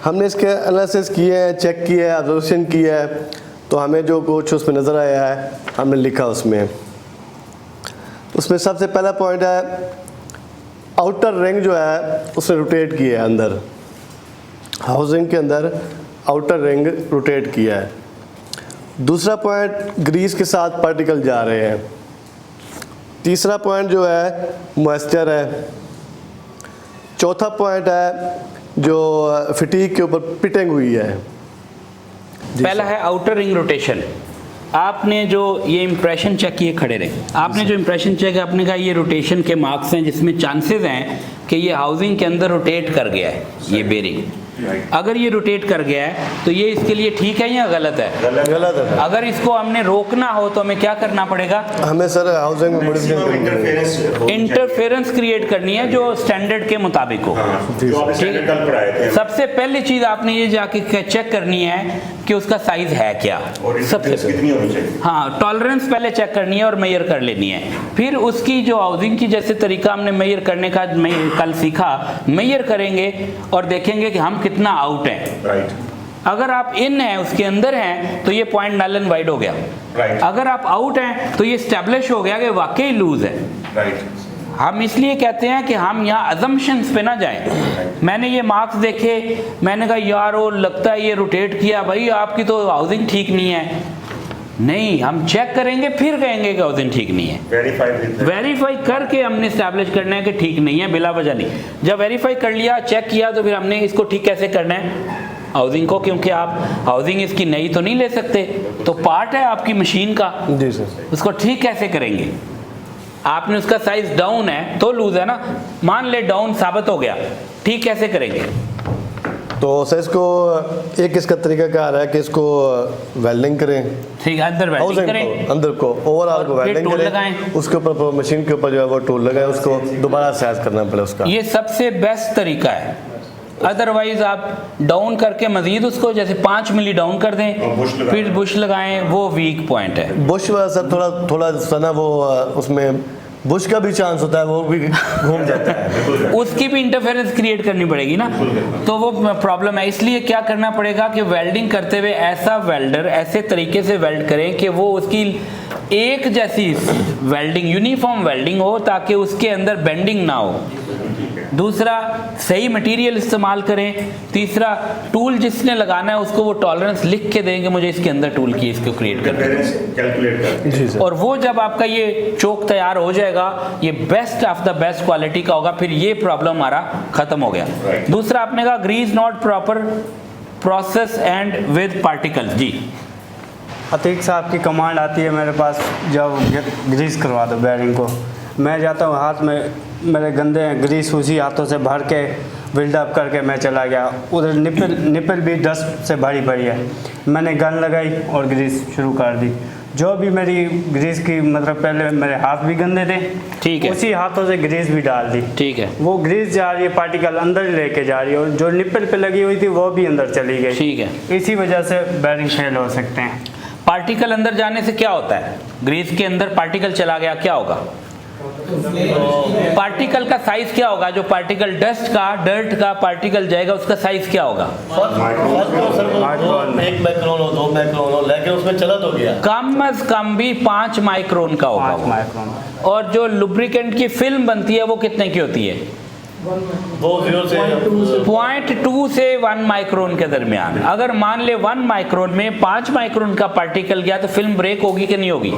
हमने इसके एनालिसिस किए हैं, चेक किया है, ऑब्जर्वेशन किया है, तो हमें जो कुछ उसमें नज़र आया है हमने लिखा उसमें सबसे पहला पॉइंट है आउटर रिंग जो है उसने रोटेट किया है, अंदर हाउसिंग के अंदर आउटर रिंग रोटेट किया है। दूसरा पॉइंट ग्रीस के साथ पार्टिकल जा रहे हैं। तीसरा पॉइंट जो है मॉइस्चर है। चौथा पॉइंट है जो फिटीक के ऊपर पिटिंग हुई है। पहला है आउटर रिंग रोटेशन। आपने जो ये इंप्रेशन चेक किए खड़े रहे, आपने जो इंप्रेशन चेक है आपने कहा ये रोटेशन के मार्क्स हैं जिसमें चांसेस हैं कि ये हाउसिंग के अंदर रोटेट कर गया है ये बेरिंग। अगर ये रोटेट कर गया है तो ये इसके लिए ठीक है या गलत है? गलत है। अगर इसको हमने रोकना हो तो हमें क्या करना पड़ेगा? हमें सर हाउसिंग में मॉडिफिकेशन इंटरफेरेंस क्रिएट करनी है जो स्टैंडर्ड के मुताबिक हो। सबसे पहली चीज आपने ये जाके चेक करनी है कि उसका साइज है क्या, सबसे हाँ टॉलरेंस पहले चेक करनी है और मेजर कर लेनी है। फिर उसकी जो हाउसिंग की जैसे तरीका हमने मेजर करने का कल सीखा, मेजर करेंगे और देखेंगे कि हम कितना आउट है। अगर आप इन है उसके अंदर हैं तो ये पॉइंट नल एंड वाइड हो गया। अगर आप आउट हैं तो ये स्टैब्लिश हो गया कि वाकई लूज है। हम इसलिए कहते हैं कि हम यहाँ अजम्पशंस पे ना जाएं। मैंने ये मार्क्स देखे, मैंने कहा यार वो लगता है ये रोटेट किया, भाई आपकी तो हाउसिंग ठीक नहीं है। नहीं, हम चेक करेंगे फिर कहेंगे कि हाउसिंग ठीक नहीं है। वेरीफाई करके हमने स्टैब्लिश करना है कि ठीक नहीं है, बिला वजह नहीं। जब वेरीफाई कर लिया, चेक किया, तो फिर हमने इसको ठीक कैसे करना है हाउसिंग को, क्योंकि आप हाउसिंग इसकी नई तो नहीं ले सकते, तो पार्ट है आपकी मशीन का। जी सर। उसको ठीक कैसे करेंगे? आपने उसका साइज डाउन है तो लूज है ना, मान ले डाउन साबित हो गया, ठीक कैसे करेंगे? तो सर इसको एक इसका तरीका क्या आ रहा है कि इसको वेल्डिंग करें। ठीक है, अंदर वेल्डिंग करें, अंदर को ओवरऑल को वेल्डिंग करें, उसके ऊपर मशीन के ऊपर जो है वो टूल लगाएं, उसको दोबारा साइज करना पड़े उसका। ये सबसे बेस्ट तरीका है। अदरवाइज आप डाउन करके मजीद उसको जैसे 5 मिली डाउन कर दें फिर बुश लगाएं, वो वीक पॉइंट है। बुश सर थोड़ा सा ना वो उसमें बुश का भी चांस होता है, वो भी घूम जाता है। उसकी भी इंटरफेरेंस क्रिएट करनी पड़ेगी ना, तो वो प्रॉब्लम है। इसलिए क्या करना पड़ेगा कि वेल्डिंग करते हुए ऐसा वेल्डर ऐसे तरीके से वेल्ड करें कि वो उसकी एक जैसी वेल्डिंग, यूनिफॉर्म वेल्डिंग हो, ताकि उसके अंदर बेंडिंग ना हो। दूसरा, सही मटेरियल इस्तेमाल करें। तीसरा, टूल जिसने लगाना है उसको वो टॉलरेंस लिख के देंगे, मुझे इसके अंदर टूल की इसको क्रिएट करना। और वो जब आपका ये चोक तैयार हो जाएगा, ये best of the best quality का होगा, फिर ये प्रॉब्लम हमारा खत्म हो गया। दूसरा आपने कहा grease not proper process and with particles. जी अतीक साहब की कमांड आती है मेरे पास, जब ग्रीस करवा दो बेयरिंग को, मैं जाता हूँ, हाथ में मेरे गंदे ग्रीस उसी हाथों से भर के बिल्डअप करके मैं चला गया। उधर निपल भी डस्ट से भरी पड़ी है, मैंने गन लगाई और ग्रीस शुरू कर दी। जो भी मेरी ग्रीस की मतलब पहले मेरे हाथ भी गंदे थे, ठीक है, उसी हाथों से ग्रीस भी डाल दी, ठीक है। वो ग्रीस जा रही है, पार्टिकल अंदर लेके जा रही है, और जो निपल पे लगी हुई थी वो भी अंदर चली गई, ठीक है। इसी वजह से बेयरिंग फेल हो सकते हैं। पार्टिकल अंदर जाने से क्या होता है? ग्रीस के अंदर पार्टिकल चला गया, क्या होगा? पार्टिकल का साइज क्या होगा? जो पार्टिकल डर्ट का पार्टिकल जाएगा उसका साइज क्या होगा? एक माइक्रोन हो, 2 माइक्रोन हो, लेकिन उसमें चला तो गया। कम अज कम भी 5 माइक्रोन का होगा। 5 माइक्रोन। और जो लुब्रिकेंट की फिल्म बनती है वो कितने की होती है? 0.2 से 1 माइक्रोन के दरमियान। अगर मान ले 1 माइक्रोन में 5 माइक्रोन का पार्टिकल गया तो फिल्म ब्रेक होगी कि नहीं होगी?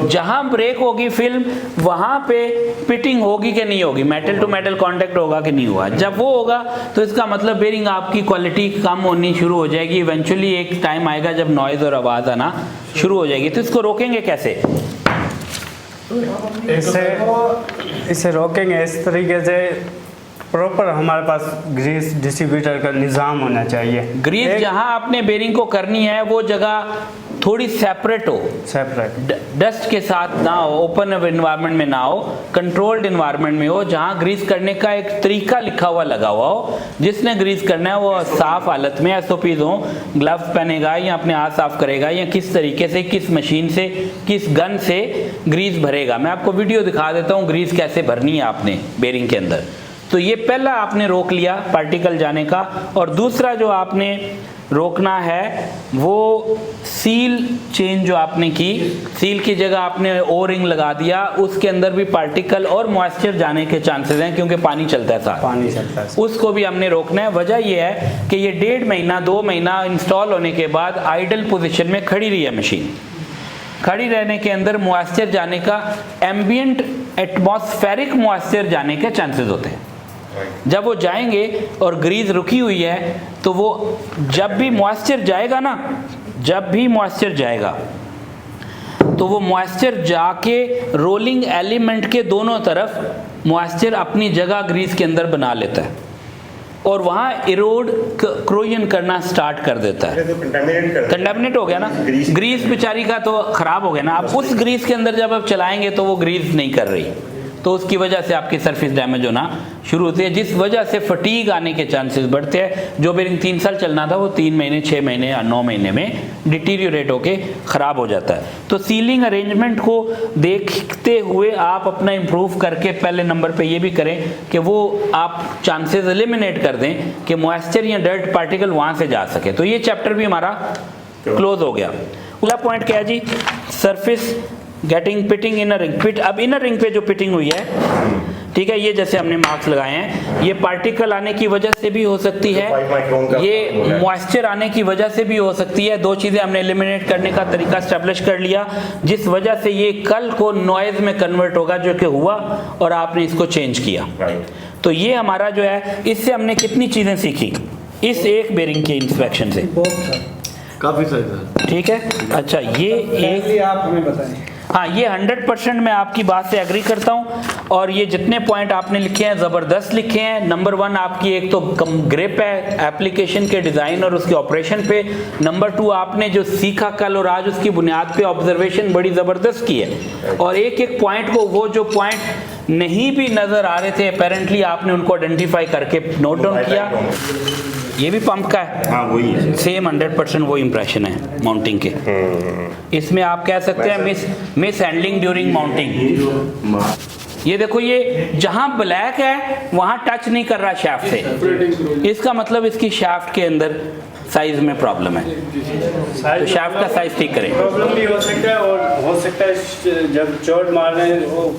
जहां ब्रेक होगी फिल्म, वहां पे पिटिंग होगी कि नहीं होगी? मेटल टू मेटल कांटेक्ट होगा कि नहीं होगा? जब वो होगा तो इसका मतलब बेरिंग आपकी क्वालिटी कम होनी शुरू हो जाएगी। इवेंचुअली एक टाइम आएगा जब नॉइज और आवाज आना शुरू हो जाएगी। तो इसको रोकेंगे कैसे? इसे रोकेंगे इस तरीके से, प्रॉपर हमारे पास ग्रीस डिस्ट्रीब्यूटर का निज़ाम होना चाहिए। ग्रीस जहां आपने बेरिंग को करनी है वो जगह थोड़ी सेपरेट हो, डस्ट के साथ ना हो, ओपन एनवायरनमेंट में ना हो, कंट्रोल्ड एनवायरनमेंट में हो, जहां ग्रीस करने का एक तरीका लिखा हुआ लगा हुआ हो। जिसने ग्रीस करना है वो साफ हालत में SOPs हो, ग्लव्स पहनेगा या अपने हाथ साफ करेगा, या किस तरीके से, किस मशीन से, किस गन से ग्रीस भरेगा। मैं आपको वीडियो दिखा देता हूँ ग्रीस कैसे भरनी है आपने बेरिंग के अंदर। तो ये पहला आपने रोक लिया पार्टिकल जाने का। और दूसरा जो आपने रोकना है वो सील चेंज जो आपने की, सील की जगह आपने ओ रिंग लगा दिया, उसके अंदर भी पार्टिकल और मॉइस्चर जाने के चांसेस हैं क्योंकि पानी चलता है साथ, पानी चलता है, उसको भी हमने रोकना है। वजह यह है कि ये 1.5 महीना 2 महीना इंस्टॉल होने के बाद आइडल पोजीशन में खड़ी रही है मशीन। खड़ी रहने के अंदर मॉइस्चर जाने का, एम्बिएंट एटमॉस्फेरिक मॉइस्चर जाने के चांसेस होते हैं। जब वो जाएंगे और ग्रीस रुकी हुई है तो वो जब भी मॉइस्चर जाएगा ना, जब भी मॉइस्चर जाएगा तो वो मॉइस्चर जाके रोलिंग एलिमेंट के दोनों तरफ मॉइस्चर अपनी जगह ग्रीस के अंदर बना लेता है और वहाँ इरोड क्रोजन करना स्टार्ट कर देता है। कंटामिनेट हो गया ना, ग्रीस बेचारी का तो खराब हो गया ना। अब उस ग्रीस के अंदर जब आप चलाएंगे तो वो ग्रीस नहीं कर रही, तो उसकी वजह से आपकी सरफेस डैमेज होना शुरू होती है, जिस वजह से फटीग आने के चांसेस बढ़ते हैं। जो बेरिंग 3 साल चलना था वो 3 महीने 6 महीने या 9 महीने में डिटीरियोरेट होके ख़राब हो जाता है। तो सीलिंग अरेंजमेंट को देखते हुए आप अपना इम्प्रूव करके पहले नंबर पे ये भी करें कि वो आप चांसेस एलिमिनेट कर दें कि मॉइस्चर या डर्ट पार्टिकल वहाँ से जा सके। तो ये चैप्टर भी हमारा क्लोज हो गया। अगला पॉइंट क्या है जी, surface getting pitting inner ring. Pit, अब इनर रिंग पे जो पिटिंग हुई है, ठीक है, ये जैसे हमने मार्क्स लगाए हैं, ये पार्टिकल आने की वजह से भी हो सकती है, ये मॉइस्चर आने की वजह से भी हो सकती है। 2 चीज़ें हमने एलिमिनेट करने का तरीका स्टैब्लिश कर लिया, जिस वजह से ये कल को नॉइज में कन्वर्ट होगा, जो कि हुआ और आपने इसको चेंज किया। तो ये हमारा जो है, इससे हमने कितनी चीज़ें सीखी इस एक बेरिंग के इंस्पेक्शन से? काफ़ी सारी। ठीक है, अच्छा ये एक आप हमें बताएं। हाँ, ये 100% मैं आपकी बात से एग्री करता हूँ। और ये जितने पॉइंट आपने लिखे हैं ज़बरदस्त लिखे हैं। नंबर 1 आपकी एक तो ग्रिप है एप्लीकेशन के डिज़ाइन और उसके ऑपरेशन पे। नंबर 2 आपने जो सीखा कल और आज उसकी बुनियाद पे ऑब्जर्वेशन बड़ी ज़बरदस्त की है। और एक एक पॉइंट को, वो जो पॉइंट नहीं भी नज़र आ रहे थे अपेरेंटली, आपने उनको आइडेंटिफाई करके नोट डाउन किया। ये भी पंप का है, हाँ वही है, सेम 100% वो इंप्रेशन है माउंटिंग के। इसमें आप कह सकते हैं मिस हैंडलिंग ड्यूरिंग माउंटिंग। ये देखो, ये जहां ब्लैक है वहां टच नहीं कर रहा शाफ्ट से, इसका मतलब इसकी शाफ्ट के अंदर साइज में प्रॉब्लम है, तो शाफ्ट का साइज ठीक करें। प्रॉब्लम भी हो सकता है, और हो सकता है जब चोट मारने वो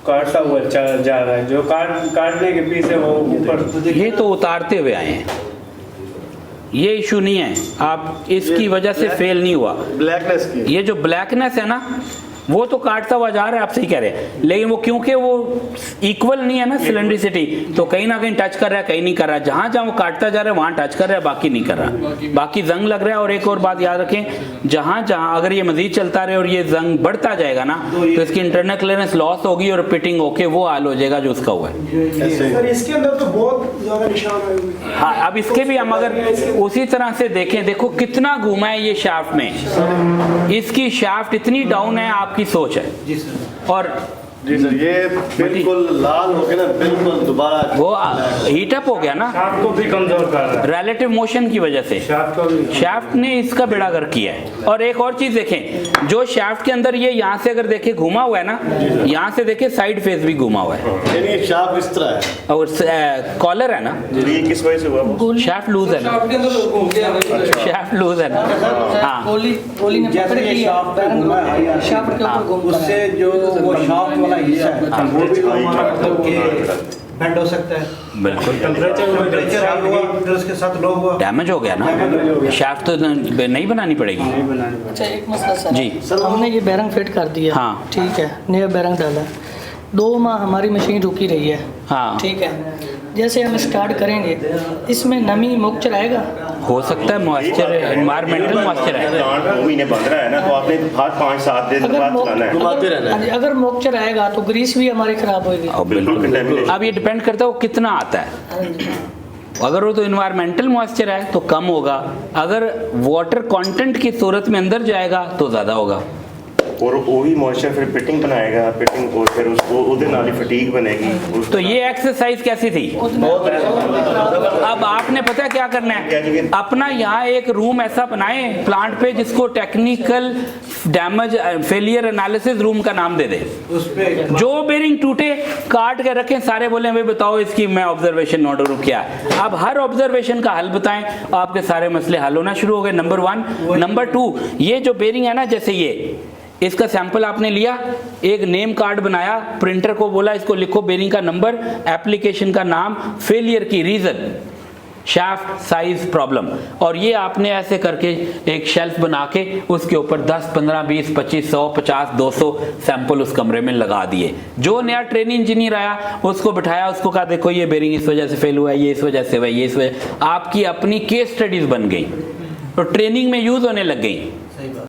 काटता हुआ जा रहा है, जो काटने के पीछे वो ऊपर, ये तो उतारते हुए आए हैं, ये इशू नहीं है, आप इसकी वजह से फेल नहीं हुआ। ब्लैकनेस की, ये जो ब्लैकनेस है ना, वो तो काटता हुआ जा रहा है, आप सही कह रहे हैं, लेकिन वो क्योंकि वो इक्वल नहीं है ना सिलेंड्रिसिटी, तो कहीं ना कहीं टच कर रहा है, कहीं नहीं कर रहा है। जहां जहां वो काटता जा रहा है वहां टच कर रहा है, बाकी नहीं कर रहा, बाकी जंग लग रहा है। और एक और बात याद रखें, जहां जहां अगर ये मजीद चलता रहे और ये जंग बढ़ता जाएगा ना, तो इसकी इंटरनल क्लियरेंस लॉस होगी और पिटिंग होके वो हाल हो जाएगा जो उसका हुआ है। सर इसके अंदर तो बहुत ज्यादा निशान आए हुए हैं। हाँ, अब इसके भी हम अगर उसी तरह से देखें, देखो कितना घूमा है ये शाफ्ट में, इसकी शाफ्ट इतनी डाउन है, आपकी सोच है। और जी सर, ये बिल्कुल लाल हो गया ना, बिल्कुल दोबारा वो हीट अप हो गया ना, शाफ्ट को भी कमजोर कर रहा है, रिलेटिव मोशन की वजह से शाफ्ट को भी। शाफ्ट ने इसका बेड़ा गर्क किया है। और एक और चीज देखें, जो शाफ्ट के अंदर ये यहाँ से अगर देखें घुमा हुआ है ना, यहाँ से देखें साइड फेस भी घुमा हुआ है, यानी शाफ्ट इस तरह है, और कॉलर है ना, ये किस वजह से हुआ? शाफ्ट लूज है ना, शाफ्ट लूज है ना। हाँ, गोली ने पकड़ के शाफ्ट पे घुमा है, शाफ्ट के ऊपर घूमता है, उससे जो वो शाफ्ट वाला हिस्सा है वो भी बेंड हो सकता है। बिल्कुल, टेम्परेचर हाई हुआ, फिर उसके साथ लो हुआ, डैमेज हो गया ना, शाफ्ट तो नहीं बनानी पड़ेगी। अच्छा एक मसला सर जी। हमने ये बैरंग फिट कर दिया, हाँ। ठीक है, नया बैरंग डाला, 2 माह हमारी मशीन रुकी रही है, हाँ, ठीक है, जैसे हम स्टार्ट करेंगे इसमें नमी मॉइस्चर आएगा? हो सकता है मॉइस्चर, एनवायरमेंटल मॉइस्चर है। प्लांट 2 महीने बंद रहा है ना, तो आपने हर 5-7 दिन अगर बाद चलाना है। घुमाते रहना है। अगर मॉइस्चर आएगा तो ग्रीस भी हमारी खराब होगी। बिल्कुल, अब ये डिपेंड करता है वो कितना आता है। अगर वो तो इन्वायरमेंटल मॉइस्चर है तो कम होगा, अगर वाटर कंटेंट की सूरत में अंदर जाएगा तो ज़्यादा होगा। और वही मॉइस्चर फिर पिटिंग बनाएगा, पिटिंग और फिर उसको ਉਹਦੇ ਨਾਲ ही फटीग बनेगी। तो ये एक्सरसाइज कैसी थी? अब आपने पता क्या करना है, अपना यहाँ एक रूम ऐसा बनाए प्लांट पे जिसको technical damage failure analysis room का नाम दे दे। जो बेरिंग टूटे काट के रखें, सारे बोले भाई बताओ इसकी मैं ऑब्जर्वेशन नोट करूं क्या है। अब हर ऑब्जर्वेशन का हल बताएं, आपके सारे मसले हल होना शुरू हो गए। नंबर 1। नंबर 2, ये जो बेरिंग है ना, जैसे ये इसका सैंपल आपने लिया, एक नेम कार्ड बनाया, प्रिंटर को बोला इसको लिखो बेरिंग का नंबर, एप्लीकेशन का नाम, फेलियर की रीजन, शाफ्ट साइज प्रॉब्लम, और ये आपने ऐसे करके एक शेल्फ बना के उसके ऊपर 10, 15, 20, 25, 100, 50, 200 सैंपल उस कमरे में लगा दिए। जो नया ट्रेनिंग इंजीनियर आया उसको बिठाया, उसको कहा देखो ये बेरिंग इस वजह से फेल हुआ है, ये इस वजह से हुआ है, ये इस वजह। आपकी अपनी केस स्टडीज बन गई, तो ट्रेनिंग में यूज होने लग गई।